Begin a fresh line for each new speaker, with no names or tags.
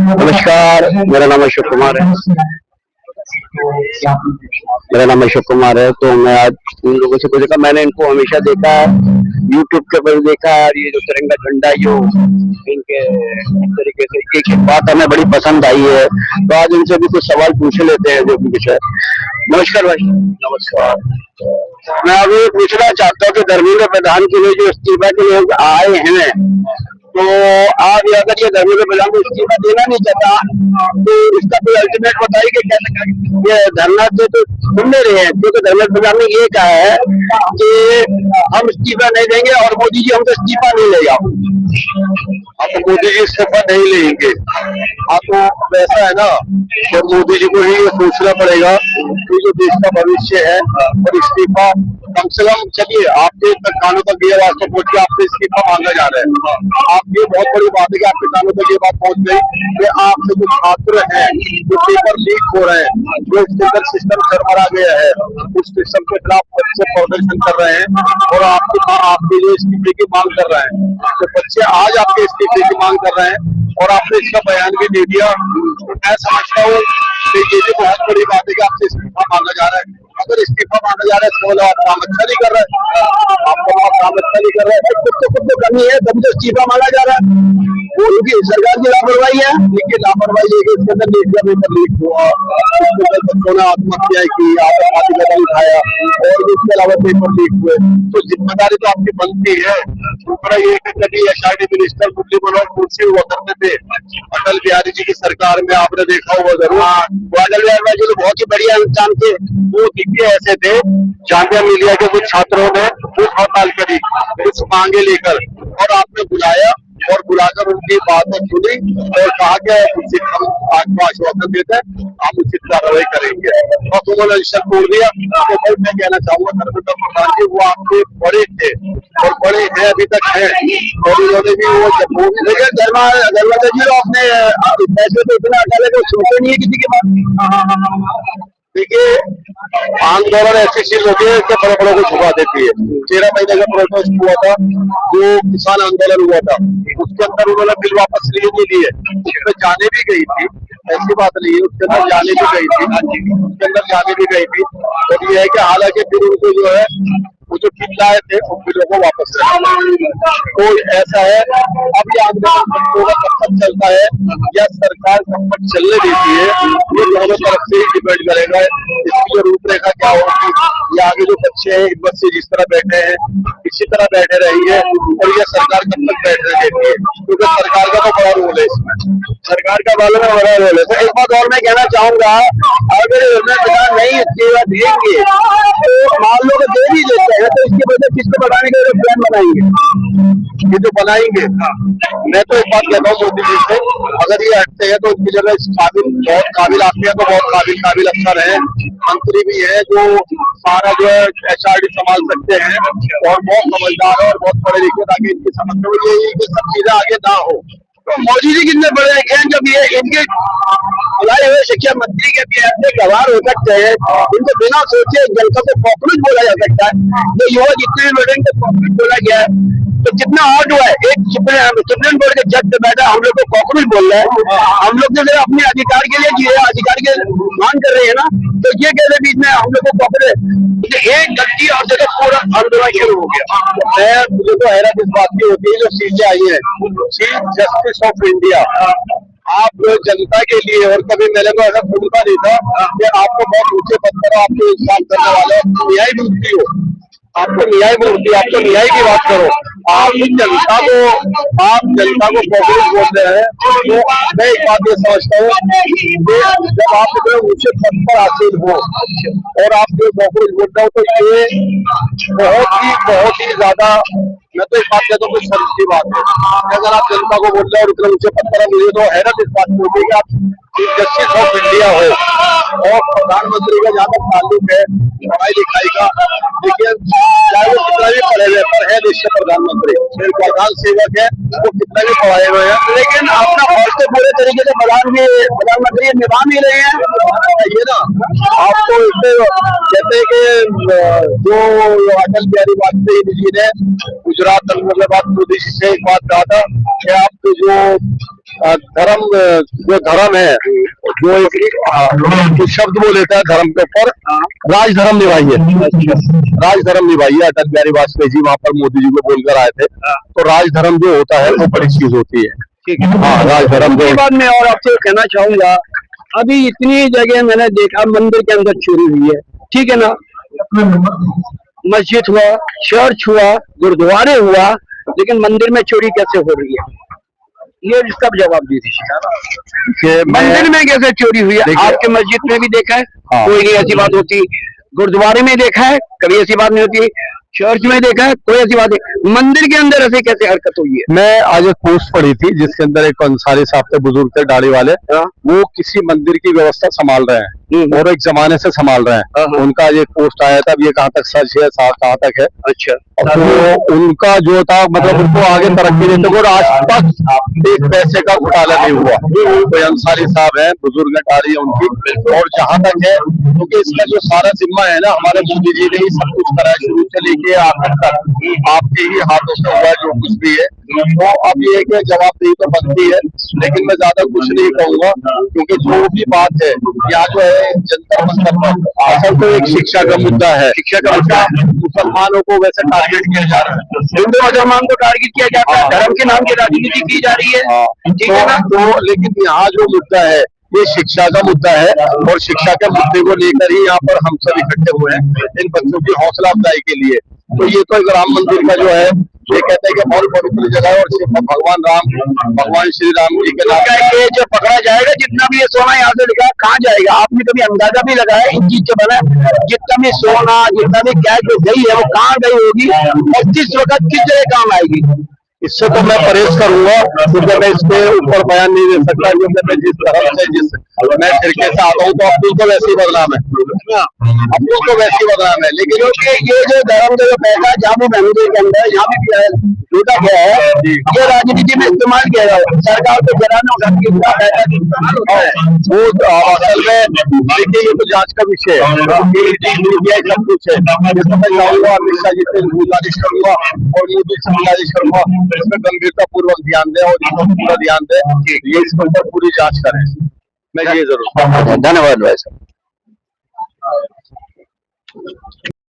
नमस्कार, मेरा नाम अशोक कुमार है। तो मैं आज उन लोगों से पूछा, मैंने इनको हमेशा देखा है, यूट्यूब के ऊपर देखा है, ये जो तिरंगा झंडा जो इनके इस तरीके से एक एक बात हमें बड़ी पसंद आई है, तो आज इनसे भी कुछ सवाल पूछ लेते हैं जो भी कुछ है। नमस्कार भाई। नमस्कार। मैं अभी पूछना चाहता हूँ कि धर्मेंद्र प्रधान के लिए जो इस्तीफा के लोग आए हैं, तो आप अगर ये धर्मेंद्र प्रधान को इस्तीफा देना नहीं चाहता तो इसका कोई अल्टीमेट बताइए कि कैसे करें। ये धरना तो सुन ले रहे हैं, क्योंकि धर्मेंद्र प्रधान ने ये कहा है कि हम इस्तीफा नहीं देंगे और मोदी जी हमसे इस्तीफा नहीं लेगा। अब तो मोदी जी इस्तीफा नहीं लेंगे। हाँ, तो ऐसा है ना, तो मोदी जी को ही सोचना पड़ेगा कि जो देश का भविष्य है, और इस्तीफा कम से कम, चलिए आपके कानों तक ये बात पहुंच के आपसे इस्तीफा मांगा जा रहा है। आप ये बहुत बड़ी बात है कि आपके कानों तक ये बात पहुंच गई कि आपसे जो छात्र हैं जो पेपर लीक हो रहे हैं, जो स्कूल सिस्टम सरबरा गया है, उस सिस्टम के खिलाफ बच्चे प्रदर्शन कर रहे हैं और आपके जो इस्तीफे की मांग कर रहे हैं, तो बच्चे आज आपके इस्तीफे की मांग कर रहे हैं और आपने इसका बयान भी दे दिया। तो मैं समझता हूँ कि ये भी बहुत बड़ी बात है कि आपसे इस्तीफा मांगा जा रहा है। अगर इस्तीफा मांगा जा रहा है तो बोला आप काम अच्छा नहीं कर रहे हैं, आपका काम अच्छा नहीं कर रहे हैं, कुछ तो कमी है, तभी तो इस्तीफा मांगा जा रहा है। वो उनकी सरकार की लापरवाही है, लेकिन लापरवाही है कि इसके अंदर मीडिया पेपर लीक हुआ, बच्चों ने आत्महत्या की, आतंकवादी कदम उठाया और इसके अलावा पेपर लीक हुए, तो जिम्मेदारी तो आपकी बनती है। दूसरा ये कि कभी एचआरडी मिनिस्टर मुरली मनोहर कुर्सी हुआ करते थे अटल बिहारी जी की सरकार में, आपने देखा होगा जरूर। अटल बिहारी जी बहुत ही बढ़िया इंसान थे, वो दिखे ऐसे थे। जामिया मिलिया के कुछ छात्रों ने कुछ हड़ताल करी कुछ मांगे लेकर, और आपने बुलाया और बुलाकर उनकी बातें सुनी और कहा कि उचित हम आपको आश्वासन देते हैं, हम उचित कार्रवाई करेंगे, और उन्होंने रिश्वत छोड़ दिया। तो भाई मैं कहना चाहूंगा धर्मेंद्र प्रधान जी, वो आपके बड़े थे और बड़े हैं, अभी तक हैं, और उन्होंने भी वो, लेकिन धर्मेंद्र जी अपने पैसे तो इतना डाले तो सुनते नहीं है किसी की बात। देखिए, आंदोलन ऐसी चीज होती है जो बड़े बड़ों को झुका देती है। 13 महीने का प्रोटेस्ट हुआ था, जो किसान आंदोलन हुआ था, उसके अंदर उन्होंने बिल वापस लिए नहीं लिए, उसमें जाने भी गई थी, ऐसी बात नहीं है, उसके अंदर जाने भी गई थी, उसके अंदर जाने भी गई थी। और ये है कि हालांकि फिर उनको जो है वो जो बिल लाए थे उन बिलों को वापस तो ऐसा है। अब ये आंदोलन कब तक चलता है या सरकार कब तक चलने देती है, ये दोनों तरफ से ही डिपेंड करेगा। इसकी जो रूपरेखा क्या होगी, ये आगे जो बच्चे हैं बच्चे जिस तरह बैठे हैं इसी तरह बैठे रहेंगे, और ये सरकार कब तक बैठने देती है, क्योंकि सरकार का तो बड़ा रोल है इसमें, सरकार का बड़ा रोल है। तो एक बात और मैं कहना चाहूंगा, अगर प्रधान नहीं इस्तीफा देंगे तो मान लो दे भी देते हैं, तो इसकी वजह किसको बढ़ाने के लिए प्लान बनाएंगे, ये जो बनाएंगे। मैं तो एक बात कहता हूँ मोदी जी से, अगर ये हटते हैं तो उनकी जगह बहुत काबिल आते हैं, तो बहुत काबिल अफसर है, मंत्री भी है जो सारा जो है एचआरडी संभाल सकते हैं और बहुत समझदार है और बहुत पढ़े लिखे, ताकि इनकी समस्या ये सब चीजें आगे ना हो। तो मोदी जी कितने बड़े हैं, जब ये इनके बुलाए हुए शिक्षा मंत्री के भी ऐसे गवार हो सकते हैं, इनको बिना सोचे जनता को कॉकरोच बोला जा सकता है। जो युवा जितने भी बैठे इनको कॉकरोच बोला गया है, तो कितना हर्ट हुआ है। एक सुप्रीम कोर्ट के जज पे बैठा हम लोग को कॉकरोच बोल रहा है। हम लोग जो अपने अधिकार के लिए जिए, अधिकार के मांग कर रहे हैं ना, तो ये कहते बीच में हम लोग को कॉकरोच, एक गलती और जगह पूरा आंदोलन शुरू हो गया। मुझे तो हैरत इस बात की होती है, जो चीजें आई है चीफ जस्टिस ऑफ इंडिया, आप जनता के लिए, और कभी मैंने को ऐसा सुनता नहीं था कि आपको बहुत ऊंचे पद पर आपको काम करने वाले न्यायमूर्ति हो, आपको न्यायमूर्ति, आपको न्याय की बात करो, आप जनता को कॉकरोच बोल रहे हैं। तो मैं एक बात ये समझता हूँ कि जब आप इतने ऊंचे पद पर हासिल हो और आप जो कॉकरोच बोल रहे हो, तो ये बहुत ही ज्यादा, मैं तो इस बात कहता हूँ शर्म की बात है। अगर आप जनता को बोल रहे हो और इतने ऊंचे पद पर, मुझे तो हैरत इस बात की होती है कि आप चीफ जस्टिस ऑफ इंडिया हो और प्रधानमंत्री का जहाँ तक ताल्लुक है पढ़ाई लिखाई का, देखिए चाहे वो कितना भी पढ़े हुए पर है देश के प्रधानमंत्री, प्रधान सेवक है, वो कितना भी पढ़ाए हुए हैं, लेकिन अपना फर्ज तो पूरे तरीके से प्रधानमंत्री निभा नहीं रहे हैं। ये ना आपको इससे कहते हैं कि जो अटल बिहारी वाजपेयी जी ने गुजरात मुर्दाबाद मोदी जी से एक बात कहा था कि आप जो
धर्म जो धर्म है, जो एक शब्द वो लेता है धर्म के ऊपर, राजधर्म निभाइए। राजधर्म निभाइए, अटल बिहारी वाजपेयी जी वहां पर मोदी जी को बोलकर आए थे। तो राजधर्म जो होता है वो बड़ी चीज होती है।
ठीक है।
हाँ, राजधर्म
उसके बाद मैं और आपसे कहना चाहूंगा, अभी इतनी जगह मैंने देखा मंदिर के अंदर चोरी हुई है, ठीक है ना, मस्जिद हुआ, चर्च हुआ, गुरुद्वारे हुआ, लेकिन मंदिर में चोरी कैसे हो रही है, ये इसका जवाब दे दीजिए। मंदिर में कैसे चोरी हुई है? आपके मस्जिद में भी देखा है,
हाँ।
कोई नहीं ऐसी बात होती, गुरुद्वारे में देखा है, कभी ऐसी बात नहीं होती, चर्च में देखा है, कोई ऐसी बात नहीं, मंदिर के अंदर ऐसे कैसे हरकत हुई है?
मैं आज एक पोस्ट पढ़ी थी जिसके अंदर एक अंसारी साहब थे, बुजुर्ग थे, दाढ़ी वाले। वो किसी मंदिर की व्यवस्था संभाल रहे हैं और एक जमाने से संभाल रहे हैं। उनका एक पोस्ट आया था, अब ये कहाँ तक सच है, कहाँ तक है।
अच्छा।
तो उनका जो था, मतलब उनको आगे तरक्की देते और आज तक एक पैसे का घोटाला नहीं हुआ। कोई अंसारी साहब है, बुजुर्ग दाढ़ी है उनकी। और जहां तक है, क्योंकि इसका जो सारा जिम्मा है ना, हमारे मोदी जी ने ही सब कुछ करा है, शुरू से लेके आखिर तक आपके ही हाथों से हुआ जो कुछ भी है। तो अब ये कि जवाबदेही तो बनती है, लेकिन मैं ज्यादा कुछ नहीं कहूंगा, क्योंकि जो भी बात है यहाँ जो है जंतर मंतर पर असल तो एक शिक्षा का मुद्दा है। शिक्षा का मुद्दा मुसलमानों को वैसे टारगेट किया जा रहा है,
हिंदू मुसलमान को टारगेट किया जाता है, धर्म के नाम की राजनीति की जा रही है, ठीक है ना।
तो लेकिन यहाँ जो मुद्दा है ये शिक्षा का मुद्दा है, और शिक्षा के मुद्दे को लेकर ही यहाँ पर हम सब इकट्ठे हुए हैं इन बच्चों की हौसला अफजाई के लिए। तो ये तो एक राम मंदिर का जो है, ये कहते हैं कि बहुत पवित्र जगह है, और भगवान श्री राम जी के नाम
ये जो पकड़ा जाएगा, जितना भी ये सोना यहाँ से लिखा है, कहाँ जाएगा? आपने कभी अंदाजा भी लगाया इन चीज से बना? जितना भी सोना, जितना भी कैश जो गई है, वो कहाँ गई होगी और किस वक्त किस जगह काम आएगी?
इससे तो मैं परहेज करूंगा, क्योंकि मैं इसके ऊपर बयान नहीं दे सकता, क्योंकि मैं जिस धर्म से मैं फिरके से आता हूँ, तो अब्दुल को वैसे ही बदनाम है, अब्दुल को वैसे ही बदनाम है। लेकिन
क्योंकि ये जो धर्म का जो पैसा जहाँ भी मंदिर के अंदर यहाँ भी लूटा गया है, ये राजनीति में इस्तेमाल किया जाए, सरकार को गिराना पैसा इस्तेमाल होता है।
वो असल में देखिए, ये तो जांच का विषय है, सब कुछ है। इसमें मैं चाहूंगा अमित शाह जी से गुजारिश करूंगा और मोदी से गुजारिश करूंगा, इसमें गंभीरता पूर्वक ध्यान दें और इसको पूरा ध्यान दें, ये इसके ऊपर पूरी जांच करें। मैं ये जरूर।
धन्यवाद भाई साहब।